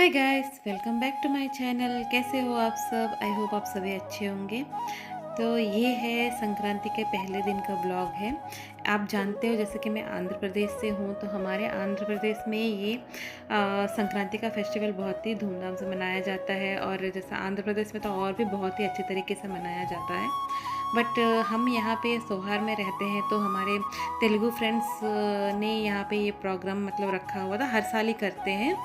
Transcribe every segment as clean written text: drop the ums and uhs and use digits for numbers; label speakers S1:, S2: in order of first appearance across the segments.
S1: Hi guys, welcome back to my channel. कैसे हो आप सब? आई होप आप सभी अच्छे होंगे। तो ये है संक्रांति के पहले दिन का ब्लॉग है। आप जानते हो जैसे कि मैं आंध्र प्रदेश से हूँ, तो हमारे आंध्र प्रदेश में ये संक्रांति का फेस्टिवल बहुत ही धूमधाम से मनाया जाता है। और जैसा आंध्र प्रदेश में तो और भी बहुत ही अच्छे तरीके से मनाया जाता है। बट हम यहाँ पे सोहार में रहते हैं, तो हमारे तेलुगु फ्रेंड्स ने यहाँ पे ये प्रोग्राम मतलब रखा हुआ था। हर साल ही करते हैं।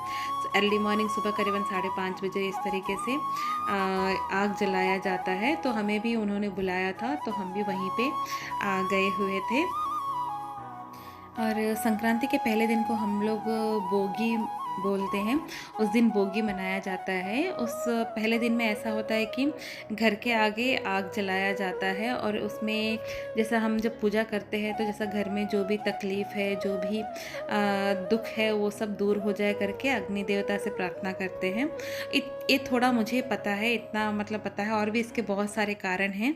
S1: अर्ली मॉर्निंग सुबह करीबन 5:30 बजे इस तरीके से आग जलाया जाता है। तो हमें भी उन्होंने बुलाया था, तो हम भी वहीं पे गए हुए थे। और संक्रांति के पहले दिन को हम लोग बोगी बोलते हैं। उस दिन बोगी मनाया जाता है। उस पहले दिन में ऐसा होता है कि घर के आगे आग जलाया जाता है, और उसमें जैसा हम जब पूजा करते हैं तो जैसा घर में जो भी तकलीफ़ है, जो भी दुख है, वो सब दूर हो जाए करके अग्नि देवता से प्रार्थना करते हैं। ये थोड़ा मुझे पता है, इतना मतलब पता है। और भी इसके बहुत सारे कारण हैं,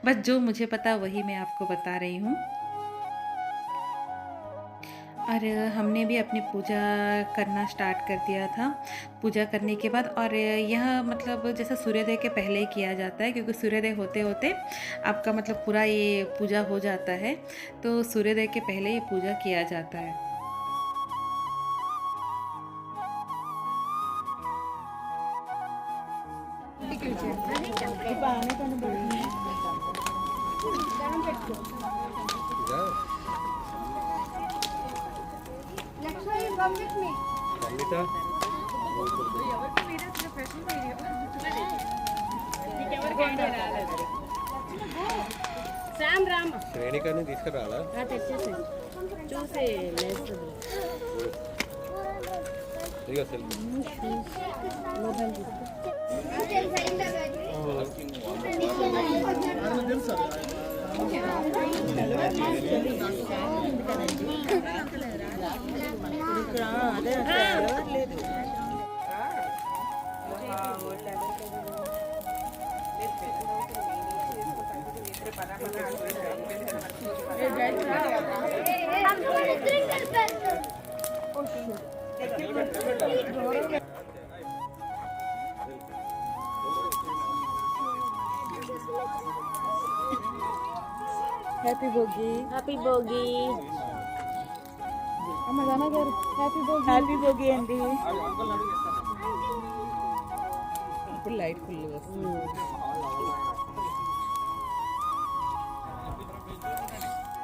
S1: बस जो मुझे पता वही मैं आपको बता रही हूँ। और हमने भी अपनी पूजा करना स्टार्ट कर दिया था। पूजा करने के बाद, और यह मतलब जैसा सूर्योदय के पहले ही किया जाता है, क्योंकि सूर्योदय होते होते आपका मतलब पूरा ये पूजा हो जाता है। तो सूर्योदय के पहले ही पूजा किया जाता है।
S2: Amrita,
S3: Sam Ram.
S2: శ్రేణికని తీసుకురాలా
S3: తెచ్చేసి చూసి లేస్తుంది
S2: ఇదిగో సెల్
S3: మొబైల్ తీసుకో అదే లేదు హ్యాపీ భోగి హ్యాపీ భోగి అమ్మ గారు హ్యాపీ భోగి అండి ఇప్పుడు లైట్ ఫుల్ వస్తుంది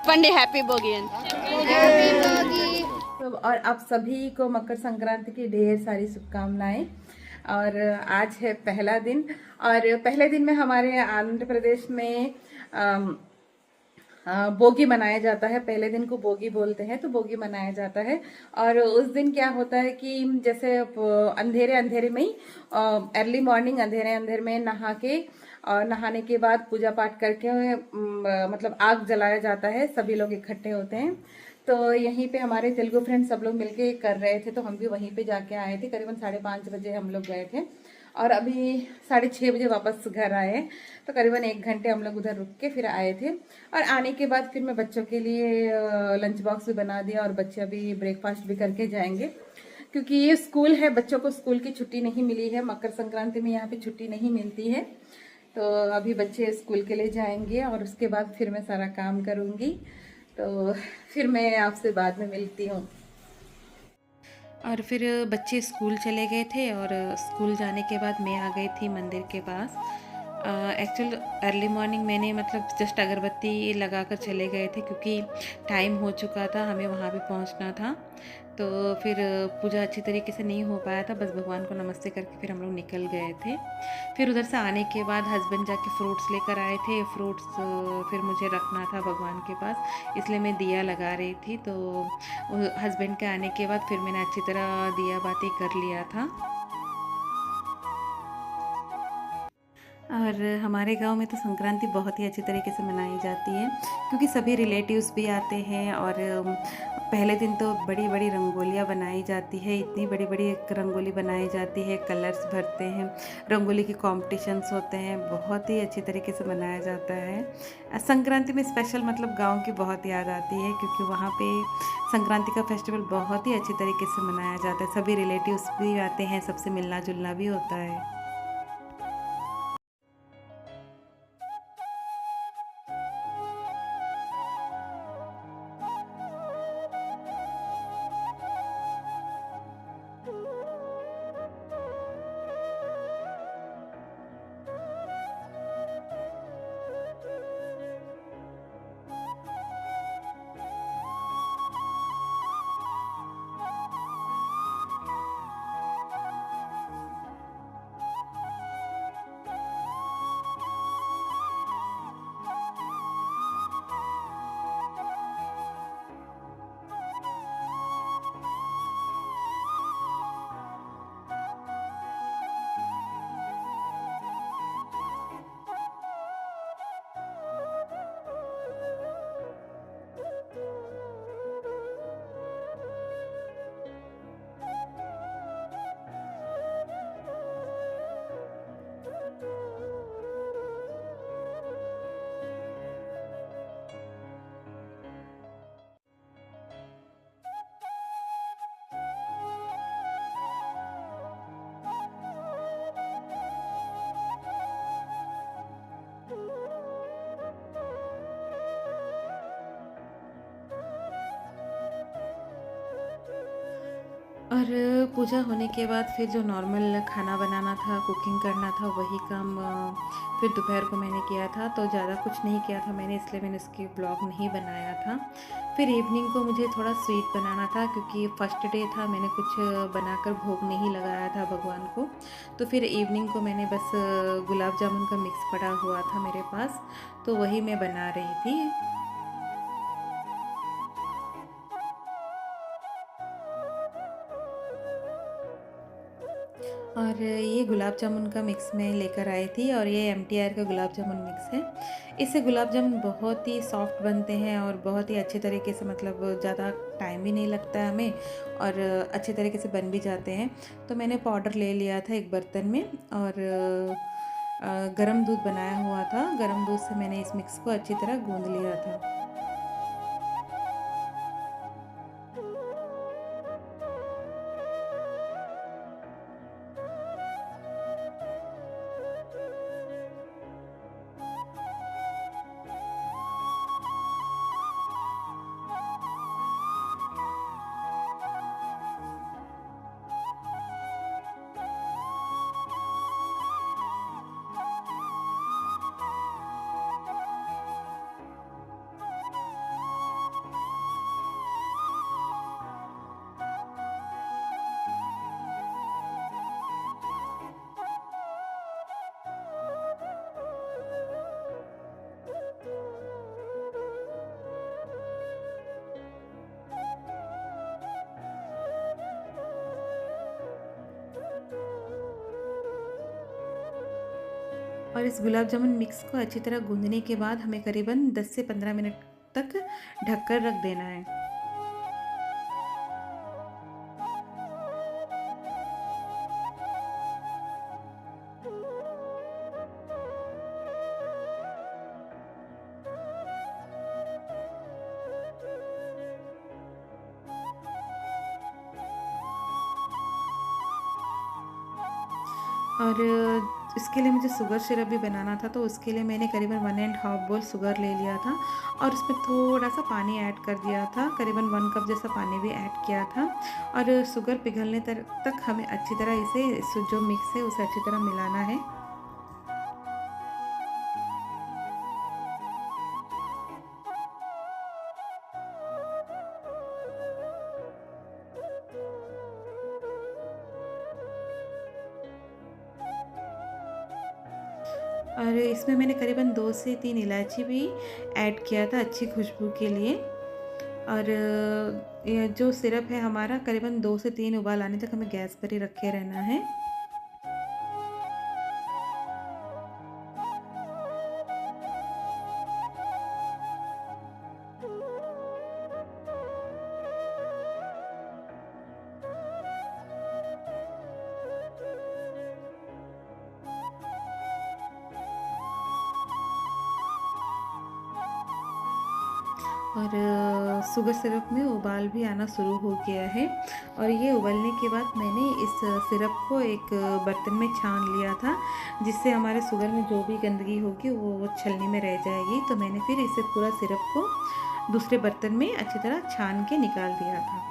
S1: पंडे हैप्पी बोगी। तो और आप सभी को मकर संक्रांति की ढेर सारी शुभकामनाएं। और आज है पहला दिन, और पहले दिन में हमारे आंध्र प्रदेश में बोगी मनाया जाता है। पहले दिन को बोगी बोलते हैं, तो बोगी मनाया जाता है। और उस दिन क्या होता है कि जैसे अंधेरे अंधेरे में ही अर्ली मॉर्निंग अंधेरे अंधेरे में नहा के, और नहाने के बाद पूजा पाठ करके मतलब आग जलाया जाता है। सभी लोग इकट्ठे होते हैं। तो यहीं पे हमारे तेलुगु फ्रेंड्स सब लोग मिलके कर रहे थे, तो हम भी वहीं पे जाके आए थे। करीबन 5:30 बजे हम लोग गए थे, और अभी 6:30 बजे वापस घर आए। तो करीबन 1 घंटे हम लोग उधर रुक के फिर आए थे। और आने के बाद फिर मैं बच्चों के लिए लंच बॉक्स भी बना दिया, और बच्चे अभी ब्रेकफास्ट भी करके जाएंगे, क्योंकि ये स्कूल है। बच्चों को स्कूल की छुट्टी नहीं मिली है। मकर संक्रांति में यहाँ पे छुट्टी नहीं मिलती है। तो अभी बच्चे स्कूल के लिए जाएंगे, और उसके बाद फिर मैं सारा काम करूँगी। तो फिर मैं आपसे बाद में मिलती हूँ। और फिर बच्चे स्कूल चले गए थे, और स्कूल जाने के बाद मैं आ गई थी मंदिर के पास। एक्चुअल अर्ली मॉर्निंग मैंने मतलब जस्ट अगरबत्ती लगाकर चले गए थे, क्योंकि टाइम हो चुका था, हमें वहाँ पे पहुँचना था। तो फिर पूजा अच्छी तरीके से नहीं हो पाया था। बस भगवान को नमस्ते करके फिर हम लोग निकल गए थे। फिर उधर से आने के बाद हस्बैंड जाके फ्रूट्स लेकर आए थे। फ्रूट्स फिर मुझे रखना था भगवान के पास, इसलिए मैं दिया लगा रही थी। तो हस्बैंड के आने के बाद फिर मैंने अच्छी तरह दिया बाती कर लिया था। और हमारे गांव में तो संक्रांति बहुत ही अच्छी तरीके से मनाई जाती है, क्योंकि सभी रिलेटिव्स भी आते हैं। और पहले दिन तो बड़ी बड़ी रंगोलियाँ बनाई जाती है, इतनी बड़ी बड़ी एक रंगोली बनाई जाती है, कलर्स भरते हैं, रंगोली के कॉम्पिटिशन्स होते हैं, बहुत ही अच्छी तरीके से मनाया जाता है। संक्रांति में स्पेशल मतलब गांव की बहुत याद आती है, क्योंकि वहाँ पे संक्रांति का फेस्टिवल बहुत ही अच्छी तरीके से मनाया जाता है, सभी रिलेटिव्स भी आते हैं, सबसे मिलना जुलना भी होता है। और पूजा होने के बाद फिर जो नॉर्मल खाना बनाना था, कुकिंग करना था, वही काम फिर दोपहर को मैंने किया था। तो ज़्यादा कुछ नहीं किया था मैंने, इसलिए मैंने उसकी ब्लॉग नहीं बनाया था। फिर इवनिंग को मुझे थोड़ा स्वीट बनाना था, क्योंकि फर्स्ट डे था, मैंने कुछ बनाकर भोग नहीं लगाया था भगवान को। तो फिर इवनिंग को मैंने बस गुलाब जामुन का मिक्स पड़ा हुआ था मेरे पास, तो वही मैं बना रही थी। और ये गुलाब जामुन का मिक्स मैं लेकर आई थी, और ये MTR का गुलाब जामुन मिक्स है। इससे गुलाब जामुन बहुत ही सॉफ्ट बनते हैं और बहुत ही अच्छे तरीके से, मतलब ज़्यादा टाइम भी नहीं लगता है हमें, और अच्छे तरीके से बन भी जाते हैं। तो मैंने पाउडर ले लिया था एक बर्तन में, और गरम दूध बनाया हुआ था, गरम दूध से मैंने इस मिक्स को अच्छी तरह गूँध लिया था। और इस गुलाब जामुन मिक्स को अच्छी तरह गूँधने के बाद हमें करीबन 10 से 15 मिनट तक ढककर रख देना है। और इसके लिए मुझे शुगर सिरप भी बनाना था, तो उसके लिए मैंने करीबन 1.5 बोल शुगर ले लिया था, और उसमें थोड़ा सा पानी ऐड कर दिया था, करीबन 1 कप जैसा पानी भी ऐड किया था। और शुगर पिघलने तक हमें अच्छी तरह इसे जो मिक्स है उसे अच्छी तरह मिलाना है। और इसमें मैंने करीबन 2 से 3 इलायची भी ऐड किया था अच्छी खुशबू के लिए। और ये जो सिरप है हमारा, करीबन 2 से 3 उबाल आने तक हमें गैस पर ही रखे रहना है। और शुगर सिरप में उबाल भी आना शुरू हो गया है। और ये उबलने के बाद मैंने इस सिरप को एक बर्तन में छान लिया था, जिससे हमारे शुगर में जो भी गंदगी होगी वो छलनी में रह जाएगी। तो मैंने फिर इसे पूरा सिरप को दूसरे बर्तन में अच्छी तरह छान के निकाल दिया था।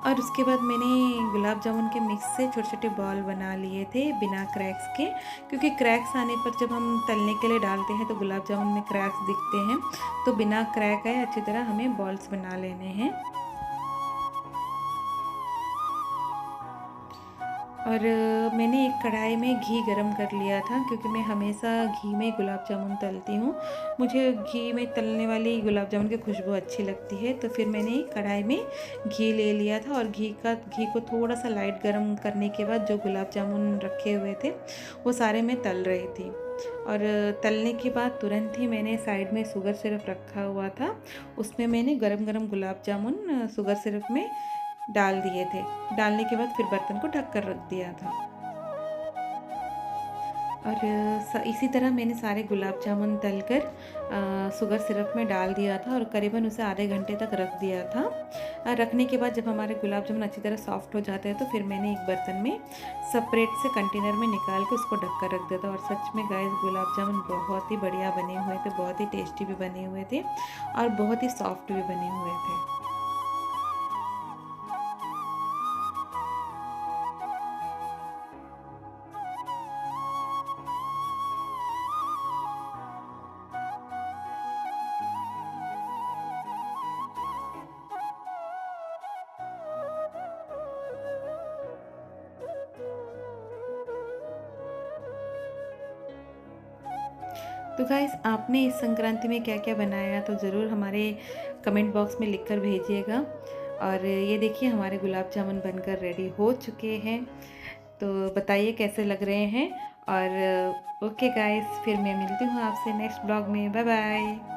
S1: और उसके बाद मैंने गुलाब जामुन के मिक्स से छोटे छोटे बॉल बना लिए थे बिना क्रैक्स के, क्योंकि क्रैक्स आने पर जब हम तलने के लिए डालते हैं तो गुलाब जामुन में क्रैक्स दिखते हैं। तो बिना क्रैक आए अच्छी तरह हमें बॉल्स बना लेने हैं। और मैंने एक कढ़ाई में घी गरम कर लिया था, क्योंकि मैं हमेशा घी में गुलाब जामुन तलती हूँ। मुझे घी में तलने वाली गुलाब जामुन की खुशबू अच्छी लगती है। तो फिर मैंने कढ़ाई में घी ले लिया था और घी को थोड़ा सा लाइट गरम करने के बाद जो गुलाब जामुन रखे हुए थे वो सारे मैं तल रही थी। और तलने के बाद तुरंत ही मैंने साइड में शुगर सिरप रखा हुआ था, उसमें मैंने गरम गरम गुलाब जामुन शुगर सिरप में डाल दिए थे। डालने के बाद फिर बर्तन को ढक कर रख दिया था। और इसी तरह मैंने सारे गुलाब जामुन तलकर शुगर सिरप में डाल दिया था और करीबन उसे आधे घंटे तक रख दिया था। रखने के बाद जब हमारे गुलाब जामुन अच्छी तरह सॉफ्ट हो जाते हैं तो फिर मैंने एक बर्तन में सेपरेट से कंटेनर में निकाल के उसको ढक कर रख दिया था। और सच में गाइस गुलाब जामुन बहुत ही बढ़िया बने हुए थे, बहुत ही टेस्टी भी बने हुए थे और बहुत ही सॉफ्ट भी बने हुए थे। तो गाइस आपने इस संक्रांति में क्या क्या बनाया तो ज़रूर हमारे कमेंट बॉक्स में लिखकर भेजिएगा। और ये देखिए हमारे गुलाब जामुन बनकर रेडी हो चुके हैं, तो बताइए कैसे लग रहे हैं। और ओके गाइस, फिर मैं मिलती हूँ आपसे नेक्स्ट ब्लॉग में। Bye bye.